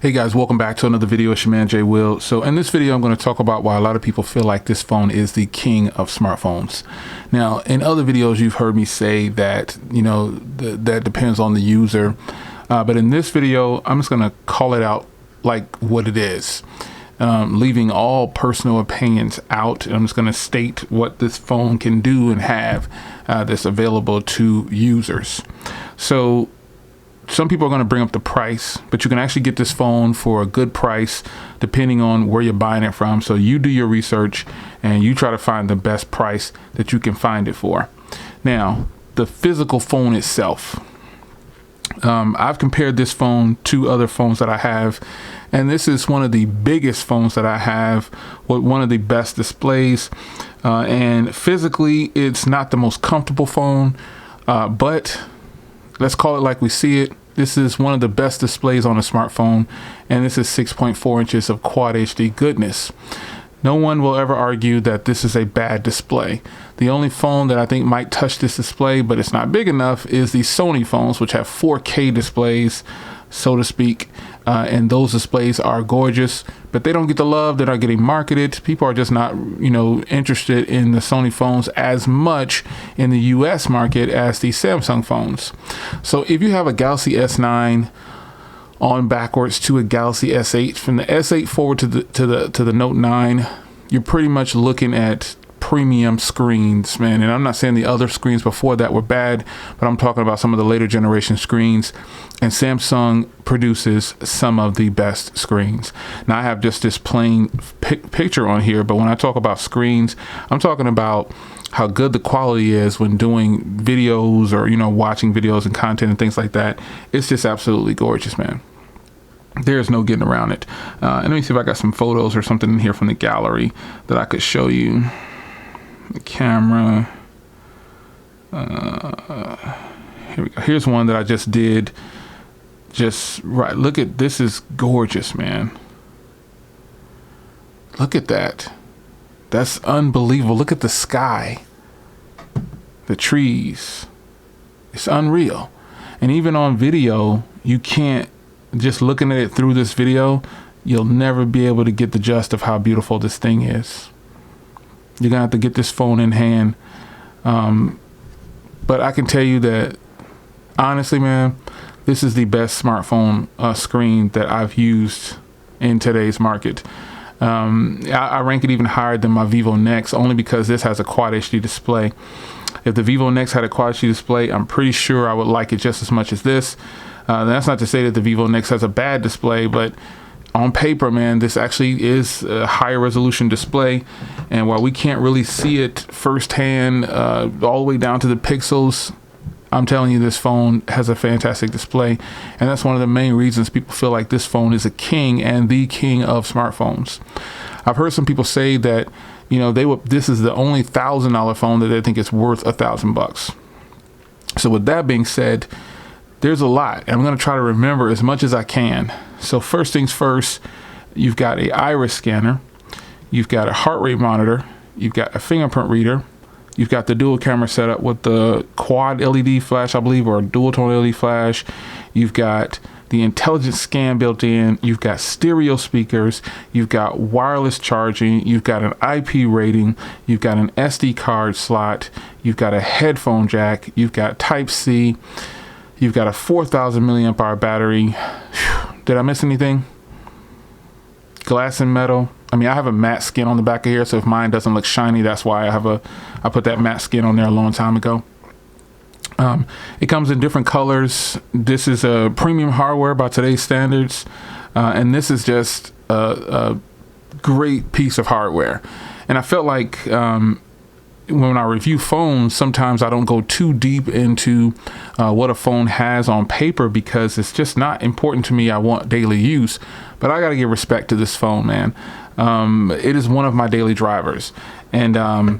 Hey guys, welcome back to another video. It's your man Jay Will. So in this video, I'm going to talk about why a lot of people feel like this phone is the king of smartphones. Now, in other videos, you've heard me say that, that depends on the user. But in this video, I'm just going to call it out like what it is, leaving all personal opinions out. And I'm just going to state what this phone can do and have that's available to users. So some people are going to bring up the price, but you can actually get this phone for a good price depending on where you're buying it from. So you do your research and you try to find the best price that you can find it for. Now, the physical phone itself. I've compared this phone to other phones that I have, and this is one of the biggest phones that I have with one of the best displays. And physically, it's not the most comfortable phone, but let's call it like we see it. This is one of the best displays on a smartphone, and this is 6.4 inches of Quad HD goodness. No one will ever argue that this is a bad display. The only phone that I think might touch this display, but it's not big enough, is the Sony phones, which have 4K displays, so to speak. And those displays are gorgeous, but they don't get the love that are getting marketed. People are just not, interested in the Sony phones as much in the US market as the Samsung phones. So if you have a Galaxy S9 on backwards to a Galaxy S8, from the S8 forward to the Note 9, you're pretty much looking at premium screens, man. And I'm not saying the other screens before that were bad, but I'm talking about some of the later generation screens, and Samsung produces some of the best screens. Now I have just this plain picture on here, but when I talk about screens, I'm talking about how good the quality is when doing videos or, watching videos and content and things like that. It's just absolutely gorgeous, man. There's no getting around it. And let me see if I got some photos or something in here from the gallery that I could show you. The camera. Here we go. Here's one that I just did. Just right. Look at this. Is gorgeous, man. Look at that. That's unbelievable. Look at the sky. The trees. It's unreal. And even on video, you can't, just looking at it through this video, you'll never be able to get the gist of how beautiful this thing is. You're gonna have to get this phone in hand. But I can tell you that, honestly, man, this is the best smartphone screen that I've used in today's market. I rank it even higher than my Vivo Nex, only because this has a Quad HD display. If the Vivo Nex had a Quad HD display, I'm pretty sure I would like it just as much as this. That's not to say that the Vivo Nex has a bad display, but on paper, man, this actually is a higher resolution display. And while we can't really see it firsthand, all the way down to the pixels, I'm telling you, this phone has a fantastic display. And that's one of the main reasons people feel like this phone is a king and the king of smartphones. I've heard some people say that, this is the only $1,000 phone that they think is worth $1,000. So with that being said, there's a lot, and I'm going to try to remember as much as I can. So first things first, you've got a iris scanner, you've got a heart rate monitor, you've got a fingerprint reader, you've got the dual camera setup with the quad LED flash, I believe, or a dual tone LED flash. You've got the intelligent scan built in. You've got stereo speakers. You've got wireless charging. You've got an IP rating. You've got an SD card slot. You've got a headphone jack. You've got Type-C. You've got a 4,000 milliamp hour battery. Whew. Did I miss anything? Glass and metal. I mean, I have a matte skin on the back of here, so if mine doesn't look shiny, that's why I put that matte skin on there a long time ago. It comes in different colors. This is a premium hardware by today's standards, and this is just a great piece of hardware. And I felt like when I review phones, sometimes I don't go too deep into what a phone has on paper, because it's just not important to me. I want daily use, but I got to give respect to this phone, man. It is one of my daily drivers, and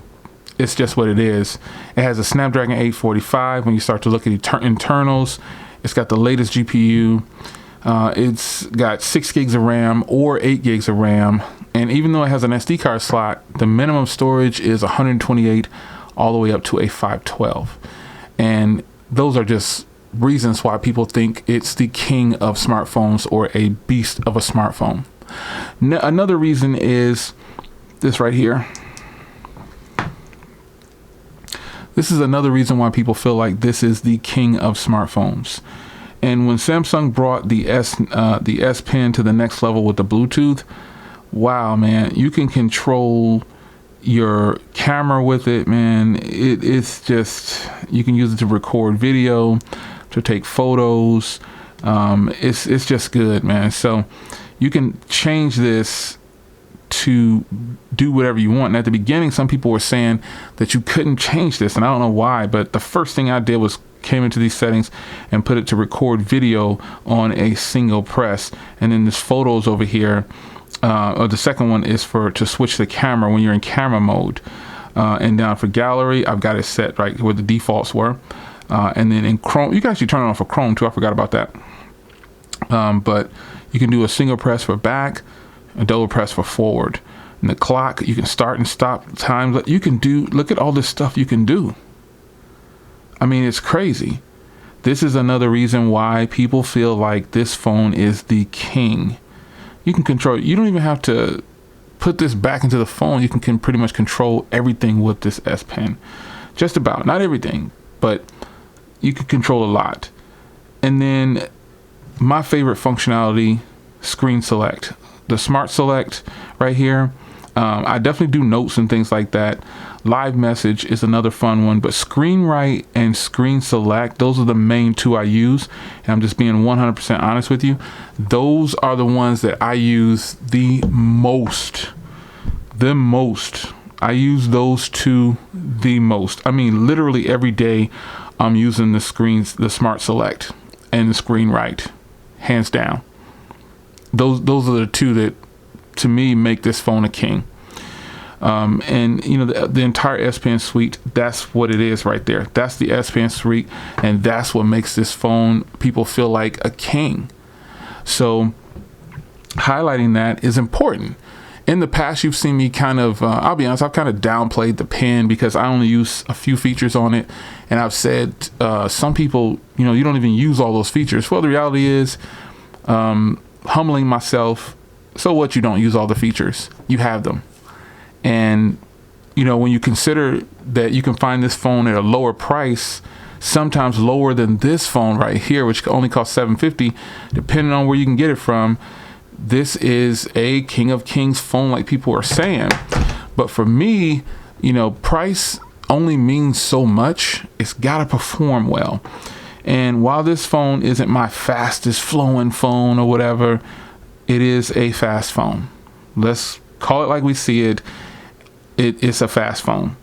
it's just what it is. It has a Snapdragon 845. When you start to look at internals, it's got the latest GPU. It's got 6 gigs of RAM or 8 gigs of RAM. And even though it has an SD card slot, the minimum storage is 128 all the way up to a 512. And those are just reasons why people think it's the king of smartphones or a beast of a smartphone. Another reason is this right here. This is another reason why people feel like this is the king of smartphones. And when Samsung brought the S Pen to the next level with the Bluetooth, wow, man, you can control your camera with it, man. It's just, you can use it to record video, to take photos. It's just good, man. So you can change this to do whatever you want. And at the beginning, some people were saying that you couldn't change this, and I don't know why, but the first thing I did was came into these settings and put it to record video on a single press. And then this photos over here, or the second one is to switch the camera when you're in camera mode. And down for gallery, I've got it set right where the defaults were. And then in Chrome, you can actually turn it on for Chrome too. I forgot about that. But you can do a single press for back, a double press for forward. And the clock, you can start and stop times. You can do, look at all this stuff you can do. I mean, it's crazy. This is another reason why people feel like this phone is the king. You can control, you don't even have to put this back into the phone. You can pretty much control everything with this S Pen. Just about, not everything, but you can control a lot. And then my favorite functionality, screen select. The smart select right here. I definitely do notes and things like that. Live message is another fun one, but screen write and screen select, those are the main two I use. And I'm just being 100% honest with you. Those are the ones that I use the most. I use those two the most. I mean, literally every day I'm using the smart select and the screen write, hands down. Those are the two that, to me, make this phone a king. And you know, the entire S Pen suite, that's what it is right there. That's the S Pen suite, and that's what makes this phone, people feel like a king. So highlighting that is important. In the past, you've seen me kind of, I'll be honest, I've kind of downplayed the pen because I only use a few features on it. And I've said, some people, you know, you don't even use all those features. Well, the reality is, humbling myself, so what, you don't use all the features, you have them. And you know, when you consider that you can find this phone at a lower price, sometimes lower than this phone right here, which only costs $750, depending on where you can get it from, this is a king of kings phone, like people are saying. But for me, you know, price only means so much. It's got to perform well. And while this phone isn't my fastest flowing phone or whatever, it is a fast phone. Let's call it like we see it. It's a fast phone.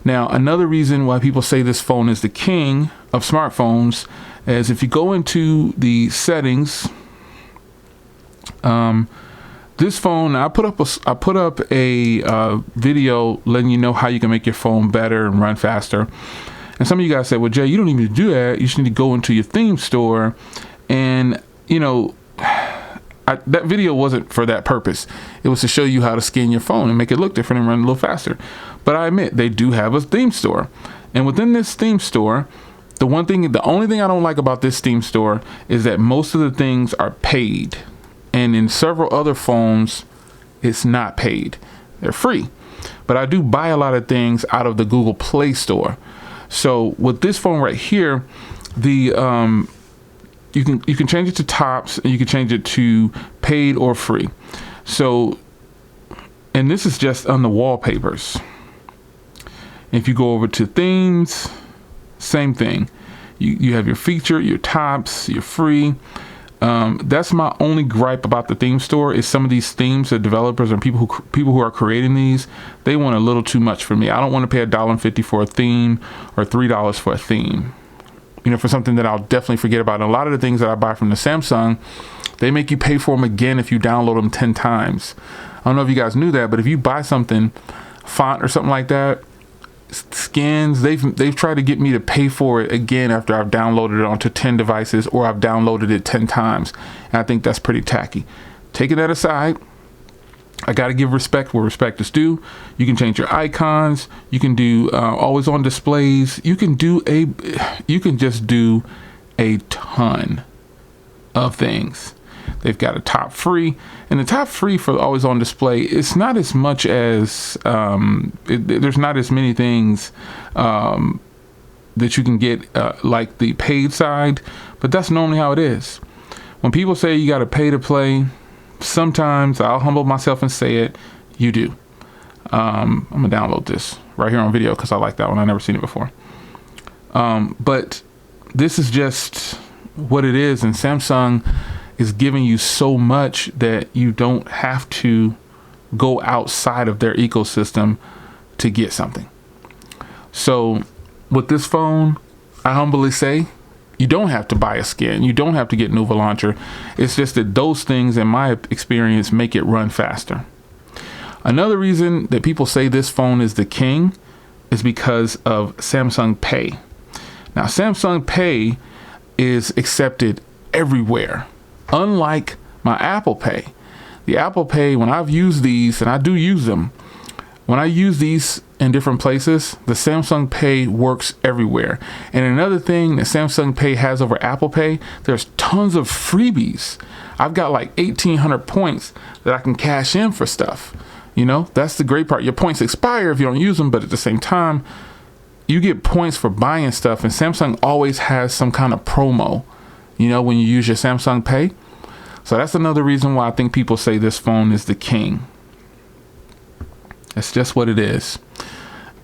Now, another reason why people say this phone is the king of smartphones is if you go into the settings, this phone, I put up a video letting you know how you can make your phone better and run faster. And some of you guys said, well, Jay, you don't need to do that. You just need to go into your theme store. And, you know, that video wasn't for that purpose. It was to show you how to scan your phone and make it look different and run a little faster. But I admit, they do have a theme store. And within this theme store, the only thing I don't like about this theme store is that most of the things are paid. And in several other phones, it's not paid. They're free. But I do buy a lot of things out of the Google Play Store. So with this phone right here, you can change it to tops, and you can change it to paid or free. So, and this is just on the wallpapers. If you go over to themes, same thing. You have your feature, your tops, your free. That's my only gripe about the theme store is some of these themes, the developers and people who are creating these, they want a little too much for me. I don't want to pay $1.50 for a theme or $3 for a theme, you know, for something that I'll definitely forget about. And a lot of the things that I buy from the Samsung, they make you pay for them again if you download them 10 times. I don't know if you guys knew that, but if you buy something, font or something like that, skins, they've tried to get me to pay for it again after I've downloaded it onto 10 devices or I've downloaded it 10 times. And I think that's pretty tacky. Taking that aside, I got to give respect where respect is due. You can change your icons. You can do always on displays. You can just do a ton of things. They've got a top free, and the top free for always on display, it's not as much as there's not as many things that you can get like the paid side, but that's normally how it is. When people say you got to pay to play, sometimes I'll humble myself and say it, you do. I'm gonna download this right here on video because I like that one. I've never seen it before. But this is just what it is, and Samsung is giving you so much that you don't have to go outside of their ecosystem to get something. So with this phone, I humbly say, you don't have to buy a skin. You don't have to get Nova Launcher. It's just that those things, in my experience, make it run faster. Another reason that people say this phone is the king is because of Samsung Pay. Now, Samsung Pay is accepted everywhere, unlike my Apple Pay. The Apple Pay, when I've used these, and I do use them, when I use these in different places, the Samsung Pay works everywhere. And another thing that Samsung Pay has over Apple Pay, there's tons of freebies. I've got like 1,800 points that I can cash in for stuff. You know, that's the great part. Your points expire if you don't use them, but at the same time, you get points for buying stuff, and Samsung always has some kind of promo, you know, when you use your Samsung Pay. So that's another reason why I think people say this phone is the king. It's just what it is.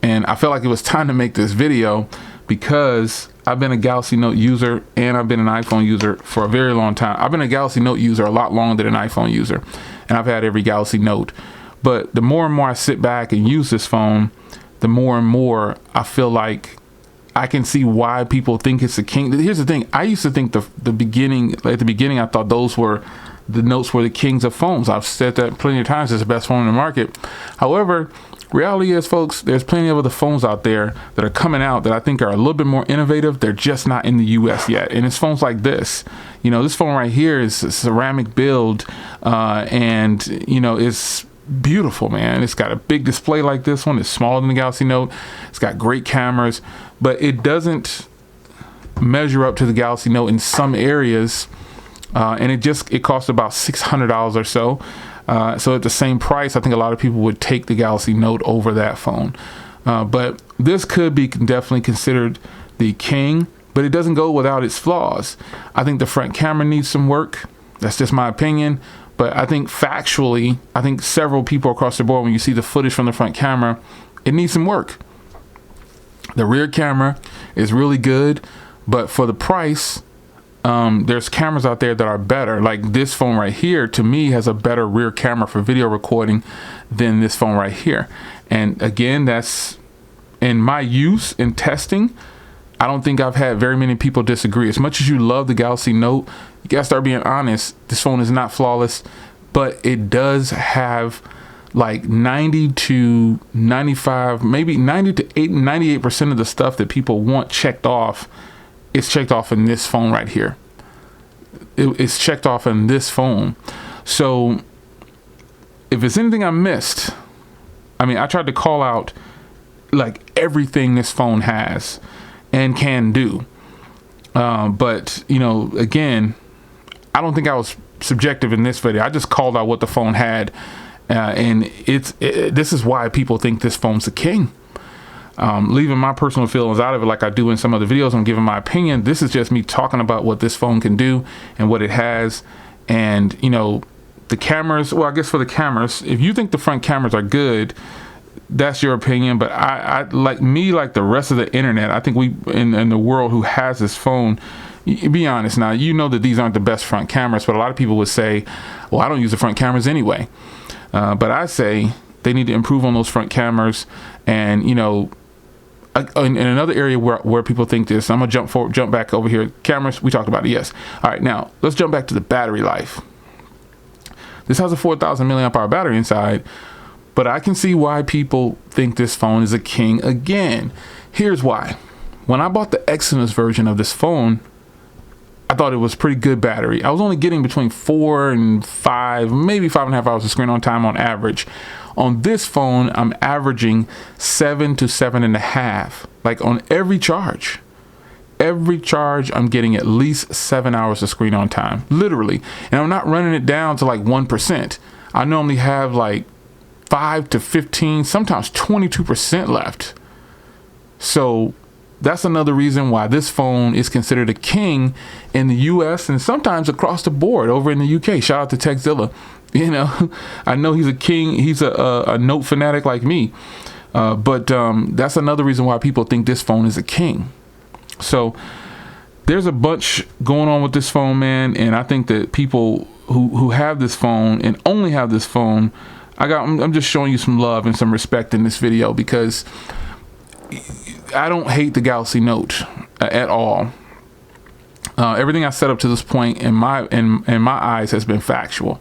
And I felt like it was time to make this video because I've been a Galaxy Note user and I've been an iPhone user for a very long time. I've been a Galaxy Note user a lot longer than an iPhone user, and I've had every Galaxy Note. But the more and more I sit back and use this phone, the more and more I feel like I can see why people think it's a king. Here's the thing. I used to think at the beginning, I thought the Notes were the kings of phones. I've said that plenty of times. It's the best phone in the market. However, reality is, folks, there's plenty of other phones out there that are coming out that I think are a little bit more innovative. They're just not in the US yet. And it's phones like this. You know, this phone right here is a ceramic build, and, you know, it's beautiful, man. It's got a big display like this one. It's smaller than the Galaxy Note. It's got great cameras, but it doesn't measure up to the Galaxy Note in some areas. And it costs about $600 or so. So at the same price, I think a lot of people would take the Galaxy Note over that phone. But this could be definitely considered the king, but it doesn't go without its flaws. I think the front camera needs some work. That's just my opinion. But I think factually, I think several people across the board, when you see the footage from the front camera, it needs some work. The rear camera is really good, but for the price, there's cameras out there that are better. Like this phone right here, to me, has a better rear camera for video recording than this phone right here. And again, that's in my use and testing. I don't think I've had very many people disagree. As much as you love the Galaxy Note, you gotta start being honest. This phone is not flawless, but it does have like 90 to 95, maybe 90 to 98% of the stuff that people want checked off. It's checked off in this phone right here. It's checked off in this phone. So if it's anything I missed, I mean, I tried to call out like everything this phone has and can do. But, you know, again, I don't think I was subjective in this video. I just called out what the phone had. And this is why people think this phone's a king. Leaving my personal feelings out of it like I do in some other videos, I'm giving my opinion. This is just me talking about what this phone can do and what it has. And, you know, the cameras, well, I guess for the cameras, if you think the front cameras are good, that's your opinion. But I like the rest of the internet, I think we in the world who has this phone, be honest now, you know that these aren't the best front cameras, but a lot of people would say, well, I don't use the front cameras anyway. But I say they need to improve on those front cameras. And, you know, in another area where people think this, I'm gonna jump back over here. Cameras, we talked about it, yes. All right, now let's jump back to the battery life. This has a 4,000 milliamp hour battery inside, but I can see why people think this phone is a king again. Here's why. When I bought the Exynos version of this phone, I thought it was pretty good battery. I was only getting between 4 and 5, maybe 5.5 hours of screen on time on average. On this phone, I'm averaging 7 to 7.5, like on every charge. every charge, I'm getting at least 7 hours of screen on time, literally. And I'm not running it down to like 1%. I normally have like 5 to 15, sometimes 22% left. So that's another reason why this phone is considered a king in the US and sometimes across the board over in the UK. Shout out to Techzilla. You know, I know he's a king. He's a note fanatic like me. But that's another reason why people think this phone is a king. So there's a bunch going on with this phone, man. And I think that people who have this phone and only have this phone, I'm just showing you some love and some respect in this video, because I don't hate the Galaxy Note at all. Everything I set up to this point in my eyes has been factual.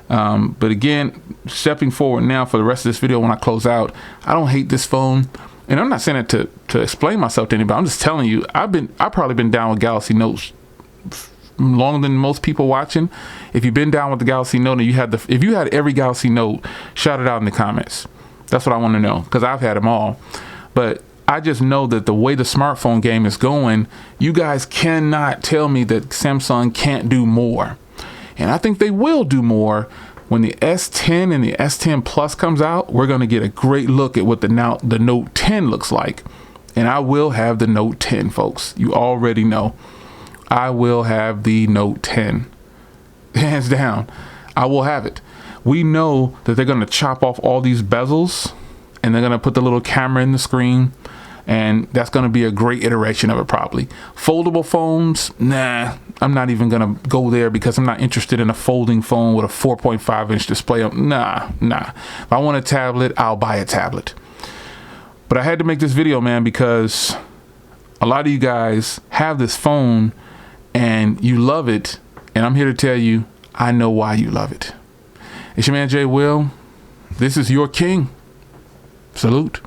But again, stepping forward now for the rest of this video, when I close out, I don't hate this phone. And I'm not saying it to explain myself to anybody. I'm just telling you, I've probably been down with Galaxy Notes longer than most people watching. If you've been down with the Galaxy Note and if you had every Galaxy Note, shout it out in the comments. That's what I want to know, because I've had them all. But I just know that the way the smartphone game is going, you guys cannot tell me that Samsung can't do more. And I think they will do more. When the S10 and the S10 Plus comes out, we're going to get a great look at what the Note 10 looks like. And I will have the Note 10, folks. You already know. I will have the Note 10. Hands down. I will have it. We know that they're going to chop off all these bezels and they're going to put the little camera in the screen. And that's going to be a great iteration of it, probably. Foldable phones, nah, I'm not even going to go there, because I'm not interested in a folding phone with a 4.5-inch display. Nah. If I want a tablet, I'll buy a tablet. But I had to make this video, man, because a lot of you guys have this phone and you love it. And I'm here to tell you, I know why you love it. It's your man, Jay Will. This is your king. Salute.